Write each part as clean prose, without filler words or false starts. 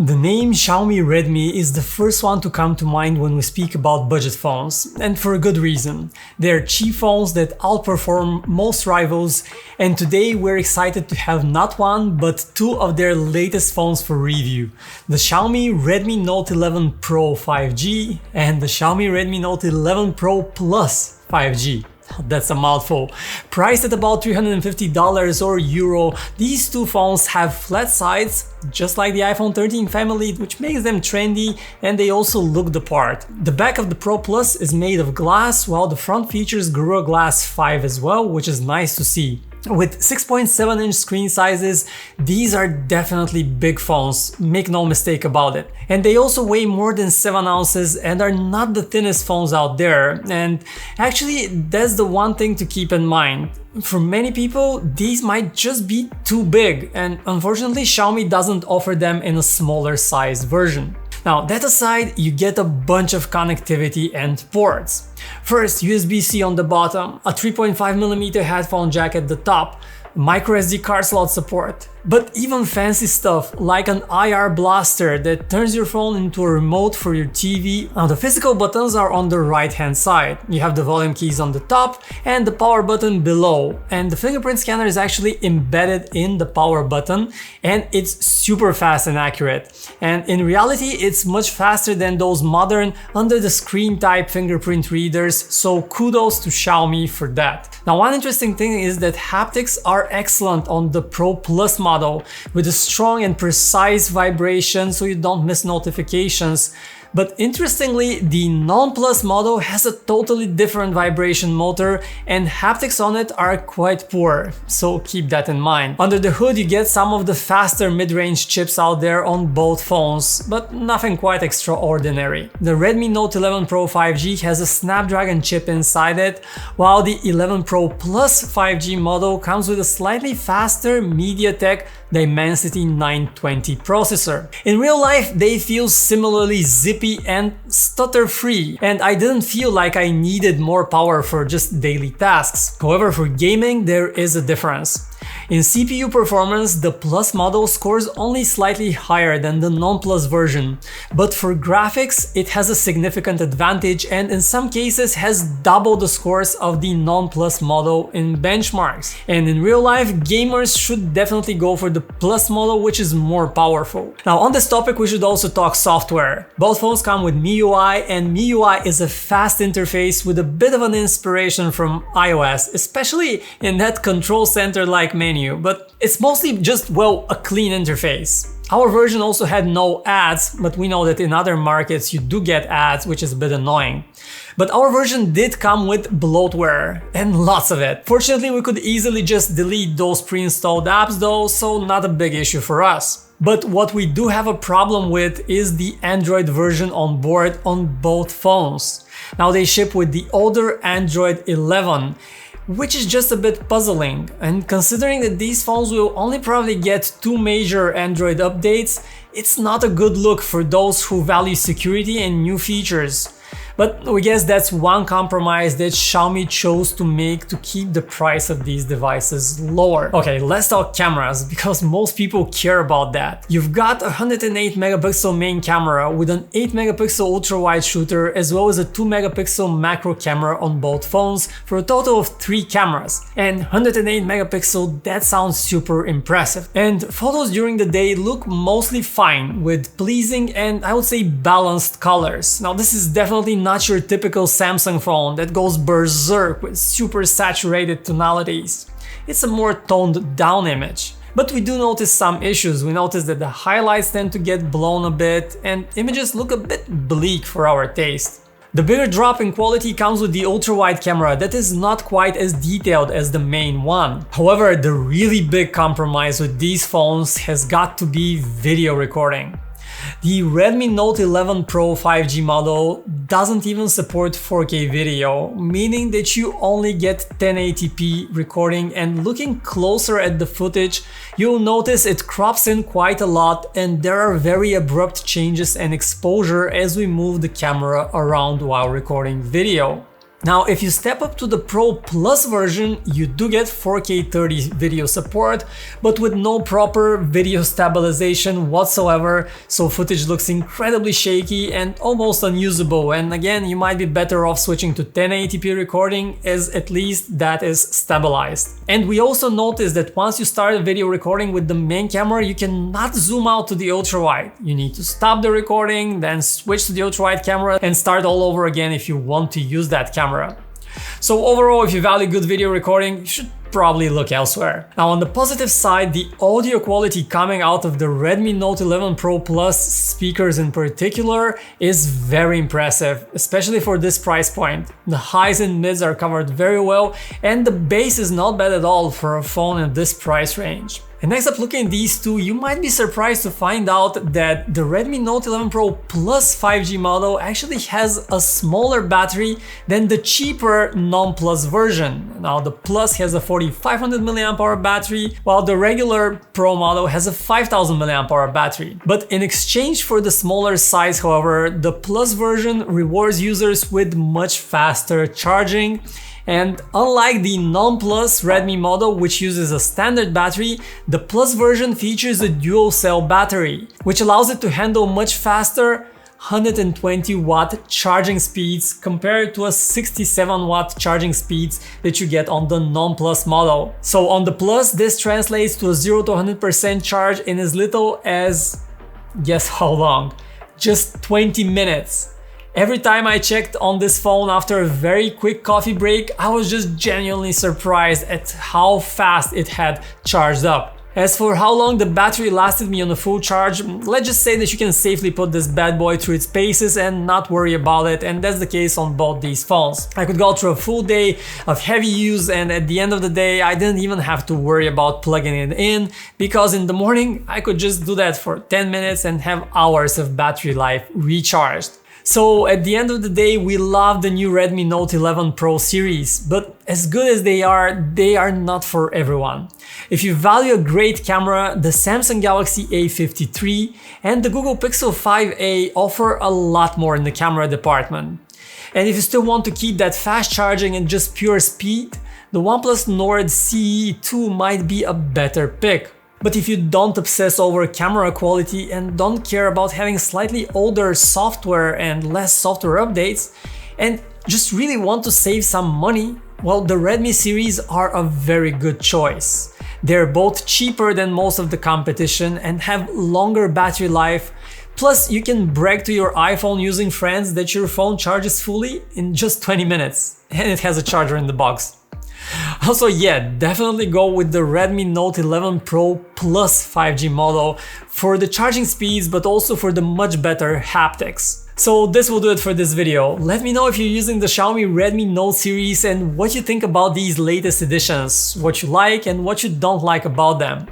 The name Xiaomi Redmi is the first one to come to mind when we speak about budget phones, and for a good reason. They're cheap phones that outperform most rivals, and today we're excited to have not one but two of their latest phones for review. The Xiaomi Redmi Note 11 Pro 5G and the Xiaomi Redmi Note 11 Pro Plus 5G. That's a mouthful. Priced at about $350 or Euro, these two phones have flat sides, just like the iPhone 13 family, which makes them trendy, and they also look the part. The back of the Pro Plus is made of glass, while the front features Gorilla Glass 5 as well, which is nice to see. With 6.7-inch screen sizes, these are definitely big phones, make no mistake about it. And they also weigh more than 7 ounces and are not the thinnest phones out there. And actually, that's the one thing to keep in mind. For many people, these might just be too big, and unfortunately Xiaomi doesn't offer them in a smaller size version. Now, that aside, you get a bunch of connectivity and ports. First, USB-C on the bottom, a 3.5mm headphone jack at the top, microSD card slot support. But even fancy stuff like an IR blaster that turns your phone into a remote for your TV. Now, the physical buttons are on the right hand side. You have the volume keys on the top and the power button below. And the fingerprint scanner is actually embedded in the power button, and it's super fast and accurate. And in reality, it's much faster than those modern under the screen type fingerprint readers, so kudos to Xiaomi for that. Now, one interesting thing is that haptics are excellent on the Pro Plus model, with a strong and precise vibration so you don't miss notifications. But interestingly, the non-Plus model has a totally different vibration motor, and haptics on it are quite poor, so keep that in mind. Under the hood you get some of the faster mid-range chips out there on both phones, but nothing quite extraordinary. The Redmi Note 11 Pro 5G has a Snapdragon chip inside it, while the 11 Pro Plus 5G model comes with a slightly faster MediaTek Dimensity 920 processor. In real life, they feel similarly zippy and stutter-free, and I didn't feel like I needed more power for just daily tasks. However, for gaming, there is a difference. In CPU performance, the Plus model scores only slightly higher than the non-Plus version, but for graphics, it has a significant advantage and in some cases has double the scores of the non-Plus model in benchmarks. And in real life, gamers should definitely go for the Plus model, which is more powerful. Now, on this topic, we should also talk software. Both phones come with MIUI, and MIUI is a fast interface with a bit of an inspiration from iOS, especially in that control center-like menu, but it's mostly just, well, a clean interface. Our version also had no ads, but we know that in other markets you do get ads, which is a bit annoying. But our version did come with bloatware, and lots of it. Fortunately, we could easily just delete those pre-installed apps though, so not a big issue for us. But what we do have a problem with is the Android version on board on both phones. Now, they ship with the older Android 11, which is just a bit puzzling, and considering that these phones will only probably get 2 major Android updates, it's not a good look for those who value security and new features. But we guess that's one compromise that Xiaomi chose to make to keep the price of these devices lower. Okay, let's talk cameras, because most people care about that. You've got a 108 megapixel main camera with an 8 megapixel ultra-wide shooter as well as a 2 megapixel macro camera on both phones for a total of 3 cameras. And 108 megapixel, that sounds super impressive. And photos during the day look mostly fine with pleasing and I would say balanced colors. Now, this is definitely not your typical Samsung phone that goes berserk with super saturated tonalities. It's a more toned down image. But we do notice some issues. We notice that the highlights tend to get blown a bit and images look a bit bleak for our taste. The bigger drop in quality comes with the ultra-wide camera that is not quite as detailed as the main one. However, the really big compromise with these phones has got to be video recording. The Redmi Note 11 Pro 5G model doesn't even support 4K video, meaning that you only get 1080p recording, and looking closer at the footage, you'll notice it crops in quite a lot and there are very abrupt changes in exposure as we move the camera around while recording video. Now, if you step up to the Pro Plus version, you do get 4K 30 video support, but with no proper video stabilization whatsoever, so footage looks incredibly shaky and almost unusable. And again, you might be better off switching to 1080p recording, as at least that is stabilized. And we also noticed that once you start video recording with the main camera, you cannot zoom out to the ultra-wide. You need to stop the recording, then switch to the ultra-wide camera and start all over again if you want to use that camera. So overall, if you value good video recording, you should probably look elsewhere. Now, on the positive side, the audio quality coming out of the Redmi Note 11 Pro Plus speakers in particular is very impressive, especially for this price point. The highs and mids are covered very well, and the bass is not bad at all for a phone in this price range. And next up, looking at these two, you might be surprised to find out that the Redmi Note 11 Pro Plus 5G model actually has a smaller battery than the cheaper non-Plus version. Now, the Plus has a 4500 mAh battery, while the regular Pro model has a 5000 mAh battery. But in exchange for the smaller size, however, the Plus version rewards users with much faster charging. And unlike the non-Plus Redmi model, which uses a standard battery, the Plus version features a dual cell battery, which allows it to handle much faster 120 watt charging speeds compared to a 67 watt charging speeds that you get on the non-Plus model. So on the Plus, this translates to a 0 to 100% charge in as little as, guess how long? Just 20 minutes. Every time I checked on this phone after a very quick coffee break, I was just genuinely surprised at how fast it had charged up. As for how long the battery lasted me on a full charge, let's just say that you can safely put this bad boy through its paces and not worry about it, and that's the case on both these phones. I could go through a full day of heavy use, and at the end of the day I didn't even have to worry about plugging it in, because in the morning I could just do that for 10 minutes and have hours of battery life recharged. So at the end of the day, we love the new Redmi Note 11 Pro series, but as good as they are not for everyone. If you value a great camera, the Samsung Galaxy A53 and the Google Pixel 5a offer a lot more in the camera department. And if you still want to keep that fast charging and just pure speed, the OnePlus Nord CE2 might be a better pick. But if you don't obsess over camera quality and don't care about having slightly older software and less software updates, and just really want to save some money, well, the Redmi series are a very good choice. They're both cheaper than most of the competition and have longer battery life. Plus, you can brag to your iPhone using friends that your phone charges fully in just 20 minutes, and it has a charger in the box. Also, yeah, definitely go with the Redmi Note 11 Pro Plus 5G model for the charging speeds, but also for the much better haptics. So this will do it for this video. Let me know if you're using the Xiaomi Redmi Note series and what you think about these latest editions, what you like and what you don't like about them.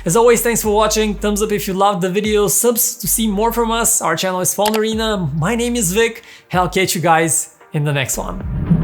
As always, thanks for watching, thumbs up if you loved the video, subs to see more from us. Our channel is PhoneArena, my name is Vic, and I'll catch you guys in the next one.